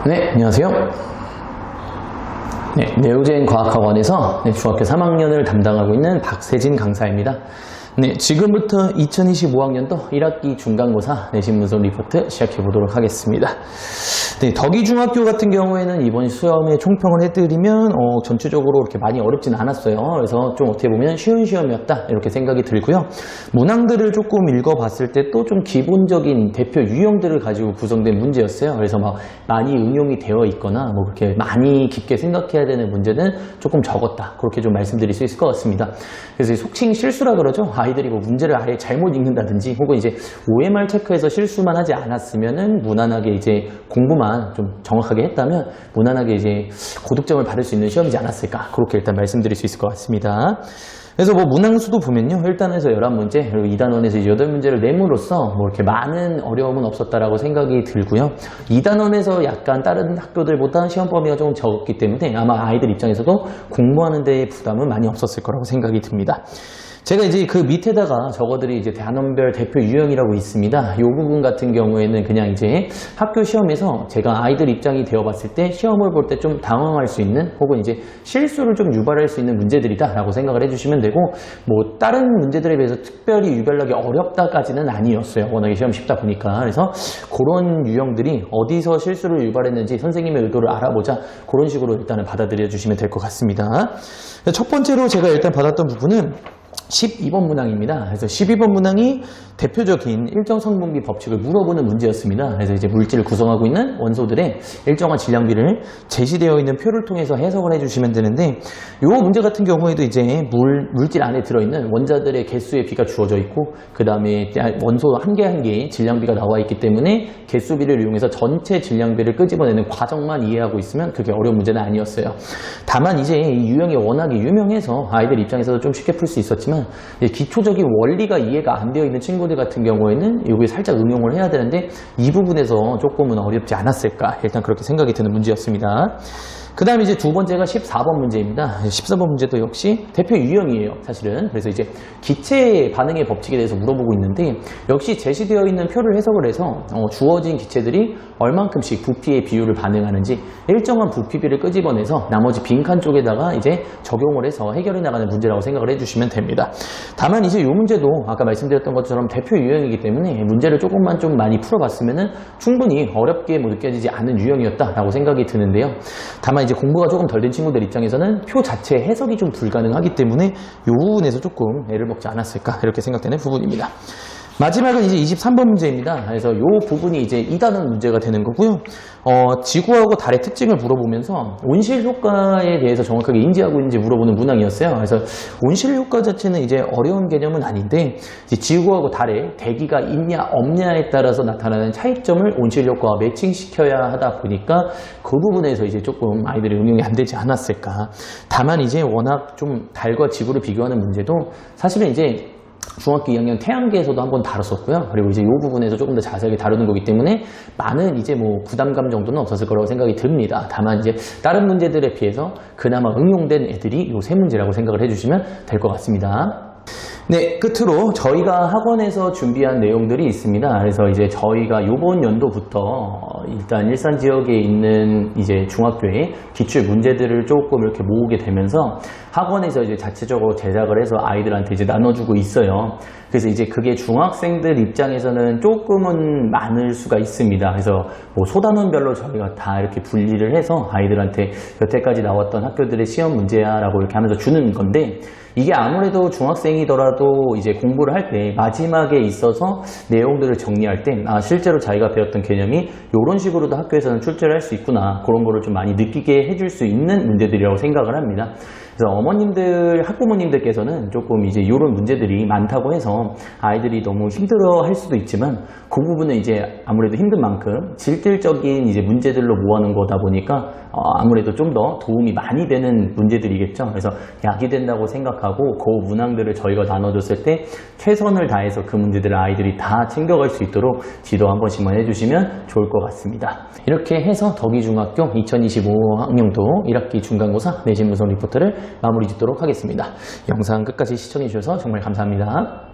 네, 안녕하세요. 네, 네오젠 과학학원에서 중학교 3학년을 담당하고 있는 박세진 강사입니다. 네, 지금부터 2025학년도 1학기 중간고사 내신 문서 리포트 시작해 보도록 하겠습니다. 네, 덕이중학교 같은 경우에는 이번 시험에 총평을 해드리면 전체적으로 이렇게 많이 어렵진 않았어요. 그래서 좀 어떻게 보면 쉬운 시험이었다 이렇게 생각이 들고요. 문항들을 조금 읽어봤을 때 또 좀 기본적인 대표 유형들을 가지고 구성된 문제였어요. 그래서 막 많이 응용이 되어 있거나 뭐 그렇게 많이 깊게 생각해야 되는 문제는 조금 적었다, 그렇게 좀 말씀드릴 수 있을 것 같습니다. 그래서 속칭 실수라 그러죠. 아이들이 뭐 문제를 아예 잘못 읽는다든지 혹은 이제 OMR 체크해서 실수만 하지 않았으면은 무난하게 이제 공부만 좀 정확하게 했다면 무난하게 이제 고득점을 받을 수 있는 시험이지 않았을까, 그렇게 일단 말씀드릴 수 있을 것 같습니다. 그래서 뭐 문항수도 보면요, 1단에서 11문제, 그리고 2단원에서 8문제를 내므로써 뭐 이렇게 많은 어려움은 없었다라고 생각이 들고요. 2단원에서 약간 다른 학교들보다 시험 범위가 좀 적었기 때문에 아마 아이들 입장에서도 공부하는 데에 부담은 많이 없었을 거라고 생각이 듭니다. 제가 이제 그 밑에다가 적어드린 이제 단원별 대표 유형이라고 있습니다. 이 부분 같은 경우에는 그냥 이제 학교 시험에서 제가 아이들 입장이 되어 봤을 때 시험을 볼 때 좀 당황할 수 있는 혹은 이제 실수를 좀 유발할 수 있는 문제들이다 라고 생각을 해주시면 되고, 뭐 다른 문제들에 비해서 특별히 유별나게 어렵다까지는 아니었어요. 워낙에 시험 쉽다 보니까. 그래서 그런 유형들이 어디서 실수를 유발했는지 선생님의 의도를 알아보자, 그런 식으로 일단은 받아들여 주시면 될 것 같습니다. 첫 번째로 제가 일단 받았던 부분은 12번 문항입니다. 그래서 12번 문항이 대표적인 일정 성분비 법칙을 물어보는 문제였습니다. 그래서 이제 물질을 구성하고 있는 원소들의 일정한 질량비를 제시되어 있는 표를 통해서 해석을 해주시면 되는데, 이 문제 같은 경우에도 이제 물질 안에 들어있는 원자들의 개수의 비가 주어져 있고, 그 다음에 원소 한 개 한 개의 질량비가 나와 있기 때문에 개수비를 이용해서 전체 질량비를 끄집어내는 과정만 이해하고 있으면 그게 어려운 문제는 아니었어요. 다만 이제 이 유형이 워낙에 유명해서 아이들 입장에서도 좀 쉽게 풀 수 있었지만, 기초적인 원리가 이해가 안 되어 있는 친구들 같은 경우에는 여기 살짝 응용을 해야 되는데 이 부분에서 조금은 어렵지 않았을까, 일단 그렇게 생각이 드는 문제였습니다. 그 다음에 이제 두 번째가 14번 문제입니다. 14번 문제도 역시 대표 유형이에요, 사실은. 그래서 이제 기체 반응의 법칙에 대해서 물어보고 있는데, 역시 제시되어 있는 표를 해석을 해서 주어진 기체들이 얼만큼씩 부피의 비율을 반응하는지 일정한 부피비를 끄집어내서 나머지 빈칸 쪽에다가 이제 적용을 해서 해결해 나가는 문제라고 생각을 해주시면 됩니다. 다만 이제 이 문제도 아까 말씀드렸던 것처럼 대표 유형이기 때문에 문제를 조금만 좀 많이 풀어봤으면은 충분히 어렵게 뭐 느껴지지 않은 유형이었다라고 생각이 드는데요. 다만 이제 공부가 조금 덜 된 친구들 입장에서는 표 자체 해석이 좀 불가능하기 때문에 이 부분에서 조금 애를 먹지 않았을까, 이렇게 생각되는 부분입니다. 마지막은 이제 23번 문제입니다. 그래서 이 부분이 이제 2단원 문제가 되는 거고요. 지구하고 달의 특징을 물어보면서 온실 효과에 대해서 정확하게 인지하고 있는지 물어보는 문항이었어요. 그래서 온실 효과 자체는 이제 어려운 개념은 아닌데, 이제 지구하고 달에 대기가 있냐 없냐에 따라서 나타나는 차이점을 온실 효과와 매칭시켜야 하다 보니까 그 부분에서 이제 조금 아이들이 응용이 안 되지 않았을까. 다만 이제 워낙 좀 달과 지구를 비교하는 문제도 사실은 이제 중학교 2학년 태양계에서도 한번 다뤘었고요. 그리고 이제 이 부분에서 조금 더 자세하게 다루는 거기 때문에 많은 이제 뭐 부담감 정도는 없었을 거라고 생각이 듭니다. 다만 이제 다른 문제들에 비해서 그나마 응용된 애들이 이 세 문제라고 생각을 해주시면 될 것 같습니다. 네, 끝으로 저희가 학원에서 준비한 내용들이 있습니다. 그래서 이제 저희가 이번 연도부터 일단 일산 지역에 있는 이제 중학교의 기출 문제들을 조금 이렇게 모으게 되면서 학원에서 이제 자체적으로 제작을 해서 아이들한테 이제 나눠주고 있어요. 그래서 이제 그게 중학생들 입장에서는 조금은 많을 수가 있습니다. 그래서 뭐 소단원별로 저희가 다 이렇게 분리를 해서 아이들한테 여태까지 나왔던 학교들의 시험 문제야라고 이렇게 하면서 주는 건데, 이게 아무래도 중학생이더라도 이제 공부를 할 때 마지막에 있어서 내용들을 정리할 때 실제로 자기가 배웠던 개념이 이런 식으로도 학교에서는 출제를 할 수 있구나, 그런 거를 좀 많이 느끼게 해줄 수 있는 문제들이라고 생각을 합니다. 그래서 어머님들, 학부모님들께서는 조금 이제 이런 문제들이 많다고 해서 아이들이 너무 힘들어 할 수도 있지만, 그 부분은 이제 아무래도 힘든 만큼 질질적인 이제 문제들로 모아놓은 거다 보니까 아무래도 좀 더 도움이 많이 되는 문제들이겠죠. 그래서 약이 된다고 생각하고 그 문항들을 저희가 나눠줬을 때 최선을 다해서 그 문제들을 아이들이 다 챙겨갈 수 있도록 지도 한 번씩만 해주시면 좋을 것 같습니다. 이렇게 해서 덕이중학교 2025학년도 1학기 중간고사 내신 문서 리포트를 마무리 짓도록 하겠습니다. 영상 끝까지 시청해 주셔서 정말 감사합니다.